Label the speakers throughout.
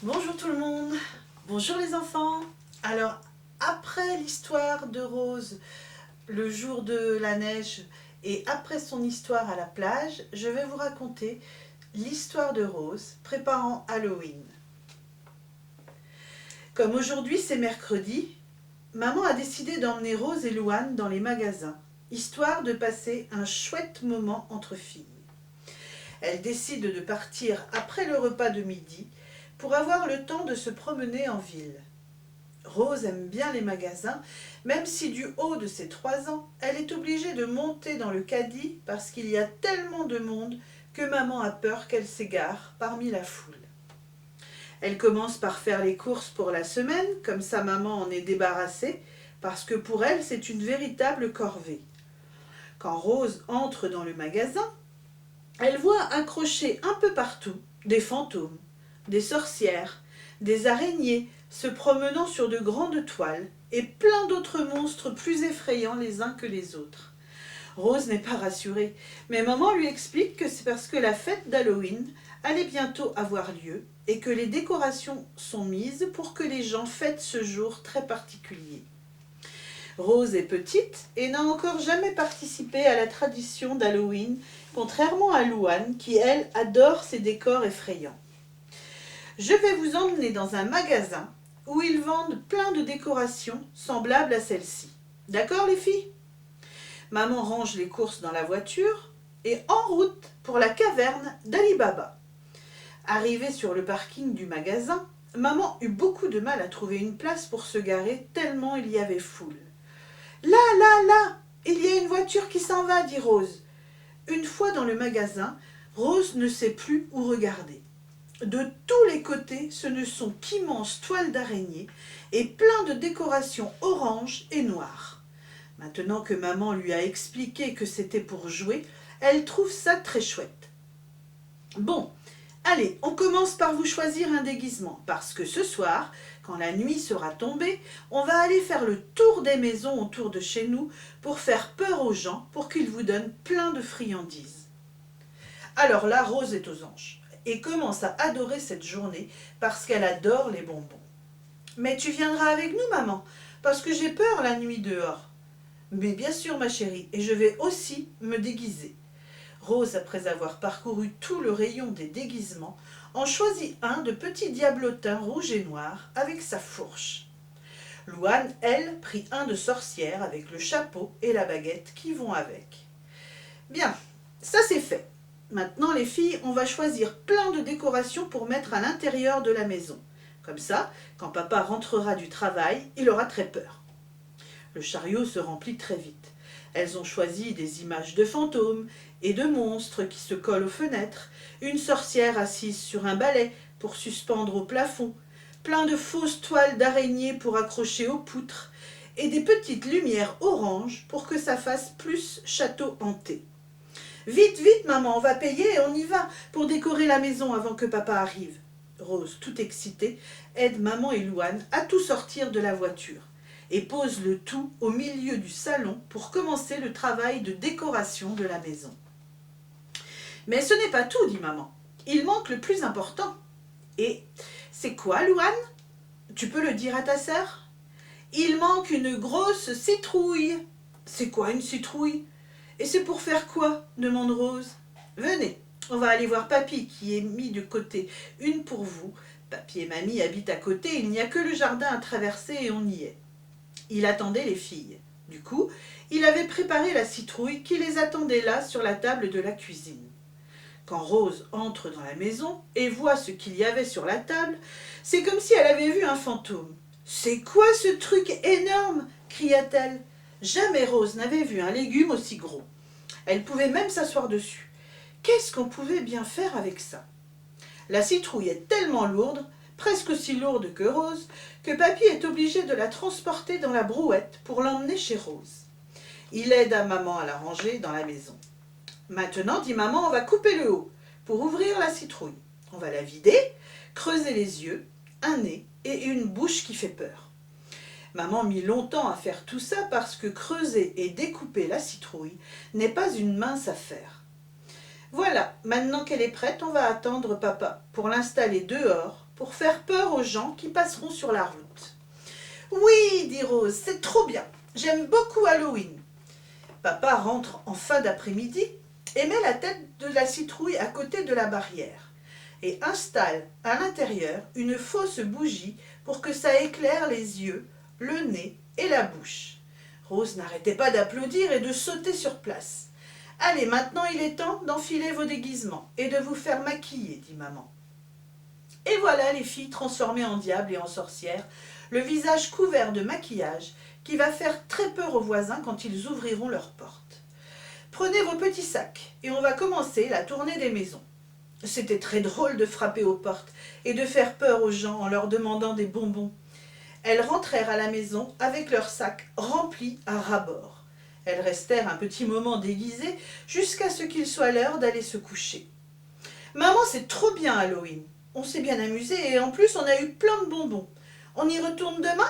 Speaker 1: Bonjour tout le monde, bonjour les enfants. Alors, après l'histoire de Rose, le jour de la neige, et après son histoire à la plage, je vais vous raconter l'histoire de Rose préparant Halloween. Comme aujourd'hui c'est mercredi, maman a décidé d'emmener Rose et Louane dans les magasins, histoire de passer un chouette moment entre filles. Elle décide de partir après le repas de midi pour avoir le temps de se promener en ville. Rose aime bien les magasins, même si du haut de ses 3 ans, elle est obligée de monter dans le caddie parce qu'il y a tellement de monde que maman a peur qu'elle s'égare parmi la foule. Elle commence par faire les courses pour la semaine, comme sa maman en est débarrassée, parce que pour elle c'est une véritable corvée. Quand Rose entre dans le magasin, elle voit accrochés un peu partout des fantômes, des sorcières, des araignées se promenant sur de grandes toiles et plein d'autres monstres plus effrayants les uns que les autres. Rose n'est pas rassurée, mais maman lui explique que c'est parce que la fête d'Halloween allait bientôt avoir lieu et que les décorations sont mises pour que les gens fêtent ce jour très particulier. Rose est petite et n'a encore jamais participé à la tradition d'Halloween, contrairement à Louane qui, elle, adore ces décors effrayants. Je vais vous emmener dans un magasin où ils vendent plein de décorations semblables à celle-ci. D'accord les filles? Maman range les courses dans la voiture et en route pour la caverne d'Ali Baba. Arrivée sur le parking du magasin, maman eut beaucoup de mal à trouver une place pour se garer tellement il y avait foule. Là, là, là, il y a une voiture qui s'en va, dit Rose. Une fois dans le magasin, Rose ne sait plus où regarder. De tous les côtés, ce ne sont qu'immenses toiles d'araignée et plein de décorations oranges et noires. Maintenant que maman lui a expliqué que c'était pour jouer, elle trouve ça très chouette. Bon, allez, on commence par vous choisir un déguisement, parce que ce soir, quand la nuit sera tombée, on va aller faire le tour des maisons autour de chez nous pour faire peur aux gens, pour qu'ils vous donnent plein de friandises. Alors là, Rose est aux anges et commence à adorer cette journée parce qu'elle adore les bonbons. Mais tu viendras avec nous, maman, parce que j'ai peur la nuit dehors. Mais bien sûr, ma chérie, et je vais aussi me déguiser. Rose, après avoir parcouru tout le rayon des déguisements, en choisit un de petit diablotin rouge et noir avec sa fourche. Louane, elle, prit un de sorcière avec le chapeau et la baguette qui vont avec. Bien, ça c'est fait. Maintenant les filles, on va choisir plein de décorations pour mettre à l'intérieur de la maison. Comme ça, quand papa rentrera du travail, il aura très peur. Le chariot se remplit très vite. Elles ont choisi des images de fantômes et de monstres qui se collent aux fenêtres, une sorcière assise sur un balai pour suspendre au plafond, plein de fausses toiles d'araignées pour accrocher aux poutres, et des petites lumières oranges pour que ça fasse plus château hanté. Vite, vite, maman, on va payer et on y va pour décorer la maison avant que papa arrive. Rose, toute excitée, aide maman et Louane à tout sortir de la voiture et pose le tout au milieu du salon pour commencer le travail de décoration de la maison. Mais ce n'est pas tout, dit maman. Il manque le plus important. Et c'est quoi, Louane? Tu peux le dire à ta sœur? Il manque une grosse citrouille. C'est quoi une citrouille? Et c'est pour faire quoi? Demande Rose. Venez, on va aller voir papy qui est mis de côté une pour vous. Papy et mamie habitent à côté, il n'y a que le jardin à traverser et on y est. Il attendait les filles. Du coup, il avait préparé la citrouille qui les attendait là sur la table de la cuisine. Quand Rose entre dans la maison et voit ce qu'il y avait sur la table, c'est comme si elle avait vu un fantôme. « C'est quoi ce truc énorme ?» cria-t-elle. Jamais Rose n'avait vu un légume aussi gros. Elle pouvait même s'asseoir dessus. Qu'est-ce qu'on pouvait bien faire avec ça? La citrouille est tellement lourde, presque aussi lourde que Rose, que papy est obligé de la transporter dans la brouette pour l'emmener chez Rose. Il aide à maman à la ranger dans la maison. Maintenant, dit maman, on va couper le haut pour ouvrir la citrouille. On va la vider, creuser les yeux, un nez et une bouche qui fait peur. Maman mit longtemps à faire tout ça parce que creuser et découper la citrouille n'est pas une mince affaire. Voilà, maintenant qu'elle est prête, on va attendre papa pour l'installer dehors pour faire peur aux gens qui passeront sur la route. « Oui, dit Rose, c'est trop bien. J'aime beaucoup Halloween. » Papa rentre en fin d'après-midi et met la tête de la citrouille à côté de la barrière et installe à l'intérieur une fausse bougie pour que ça éclaire les yeux, le nez et la bouche. Rose n'arrêtait pas d'applaudir et de sauter sur place. « Allez, maintenant il est temps d'enfiler vos déguisements et de vous faire maquiller, dit maman. Et voilà les filles transformées en diables et en sorcières, le visage couvert de maquillage qui va faire très peur aux voisins quand ils ouvriront leurs portes. Prenez vos petits sacs et on va commencer la tournée des maisons. C'était très drôle de frapper aux portes et de faire peur aux gens en leur demandant des bonbons. Elles rentrèrent à la maison avec leurs sacs remplis à ras-bord. Elles restèrent un petit moment déguisées jusqu'à ce qu'il soit l'heure d'aller se coucher. « Maman, c'est trop bien Halloween. On s'est bien amusé et en plus on a eu plein de bonbons. On y retourne demain ?»«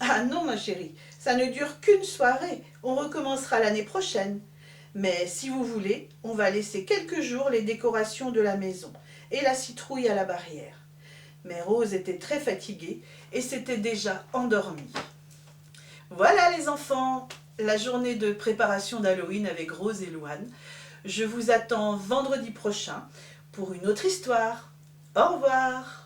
Speaker 1: Ah non ma chérie, ça ne dure qu'une soirée. On recommencera l'année prochaine. Mais si vous voulez, on va laisser quelques jours les décorations de la maison et la citrouille à la barrière. » Mais Rose était très fatiguée et s'était déjà endormie. Voilà les enfants, la journée de préparation d'Halloween avec Rose et Louane. Je vous attends vendredi prochain pour une autre histoire. Au revoir.